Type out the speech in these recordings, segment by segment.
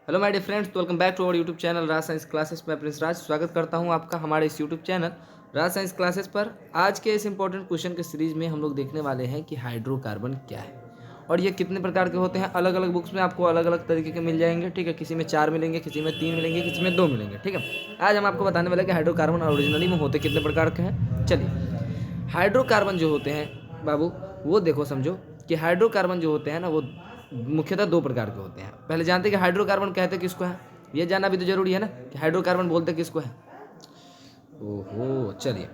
Hello my dear friends, welcome back to our YouTube channel Raj science classes में। Prince Raj स्वागत करता हूं आपका हमारे इस YouTube channel Raj science classes पर। आज के इस इंपॉर्टेंट क्वेश्चन के सीरीज में हम लोग देखने वाले हैं कि हाइड्रोकार्बन क्या है और ये कितने प्रकार के होते हैं। अलग अलग बुक्स में आपको अलग अलग तरीके के मिल जाएंगे, ठीक है। किसी में 4 मिलेंगे, किसी में 3 मिलेंगे, किसी में 2 मिलेंगे, ठीक है। आज हम आपको बताने वाले हैं कि हाइड्रोकार्बन ओरिजिनली में होते कितने प्रकार के हैं। चलिए, हाइड्रोकार्बन जो होते हैं बाबू, वो देखो समझो कि हाइड्रोकार्बन जो होते हैं ना, वो मुख्यतः 2 प्रकार के होते हैं। पहले जानते हैं कि हाइड्रोकार्बन कहते किसको है, ये जानना भी तो जरूरी है ना कि हाइड्रोकार्बन बोलते किसको है। ओहो, चलिए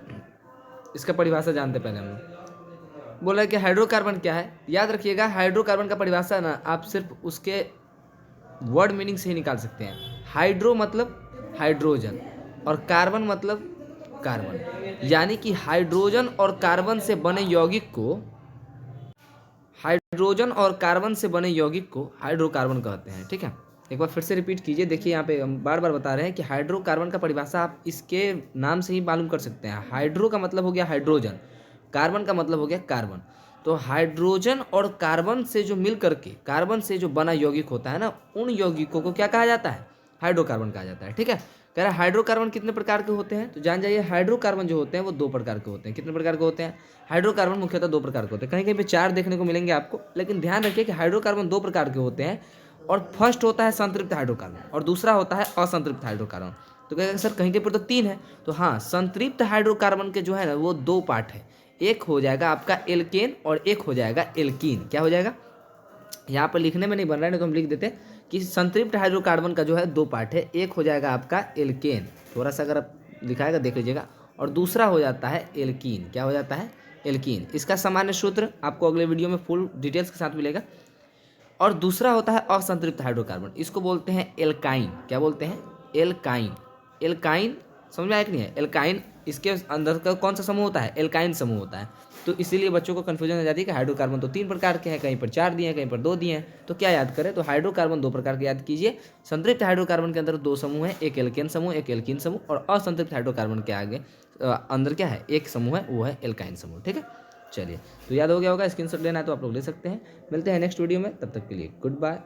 इसका परिभाषा जानते पहले हम लोग। बोला कि हाइड्रोकार्बन क्या है, याद रखिएगा। हाइड्रोकार्बन का परिभाषा ना आप सिर्फ उसके वर्ड मीनिंग से ही निकाल सकते हैं। हाइड्रो मतलब हाइड्रोजन और कार्बन मतलब कार्बन, यानी कि हाइड्रोजन और कार्बन से बने यौगिक को हाइड्रोकार्बन कहते हैं, ठीक है। एक बार फिर से रिपीट कीजिए। देखिए यहाँ पे हम बार बार बता रहे हैं कि हाइड्रोकार्बन का परिभाषा आप इसके नाम से ही मालूम कर सकते हैं। हाइड्रो का मतलब हो गया हाइड्रोजन, कार्बन का मतलब हो गया कार्बन। तो हाइड्रोजन और कार्बन से जो मिल करके कार्बन से जो बना यौगिक होता है ना, उन यौगिकों को क्या कहा जाता है, हाइड्रोकार्बन कहा जाता है, ठीक है। कह रहा है हाइड्रोकार्बन कितने प्रकार के होते हैं, तो जान जाइए हाइड्रोकार्बन जो होते हैं वो 2 प्रकार के होते हैं। कितने प्रकार के होते हैं? हाइड्रोकार्बन मुख्यतः 2 प्रकार के होते हैं। कहीं कहीं पे 4 देखने को मिलेंगे आपको, लेकिन ध्यान रखिए कि हाइड्रोकार्बन 2 प्रकार के होते हैं। और फर्स्ट होता है संतृप्त हाइड्रोकार्बन और दूसरा होता है असंतृप्त हाइड्रोकार्बन। तो कहेगा सर कहीं कहीं पर तो 3 है, तो हाँ, संतृप्त हाइड्रोकार्बन के जो है ना वो 2 पार्ट है। एक हो जाएगा आपका एल्केन और एक हो जाएगा एल्कीन। क्या हो जाएगा, यहाँ पर लिखने में नहीं बन रहा है, नहीं तो हम लिख देते कि संतृप्त हाइड्रोकार्बन का जो है 2 पार्ट है। एक हो जाएगा आपका एल्केन, थोड़ा सा अगर आप लिखाएगा देख लीजिएगा, और दूसरा हो जाता है एल्कीन। क्या हो जाता है? एल्कीन। इसका सामान्य सूत्र आपको अगले वीडियो में फुल डिटेल्स के साथ मिलेगा। और दूसरा होता है असंतृप्त हाइड्रोकार्बन, इसको बोलते हैं एल्काइन। क्या बोलते हैं? एल्काइन। एल्काइन समझ में आया कि नहीं है? एल्काइन, इसके अंदर का कौन सा समूह होता है? एल्काइन समूह होता है। तो इसीलिए बच्चों को कन्फ्यूजन हो जाती है कि हाइड्रोकार्बन तो 3 प्रकार के हैं, कहीं पर 4 दिए हैं, कहीं पर 2 दिए हैं, तो क्या याद करें? तो हाइड्रोकार्बन 2 प्रकार के याद कीजिए। संतृप्त हाइड्रोकार्बन के अंदर 2 समूह है, एक एल्केन समूह, एक एल्कीन समूह। और असंतृप्त हाइड्रोकार्बन के आगे अंदर क्या है, एक समूह है, वो है एल्काइन समूह, ठीक है। चलिए, तो याद हो गया होगा। स्क्रीनशॉट लेना है तो आप लोग ले सकते हैं। मिलते हैं नेक्स्ट वीडियो में, तब तक के लिए गुड बाय।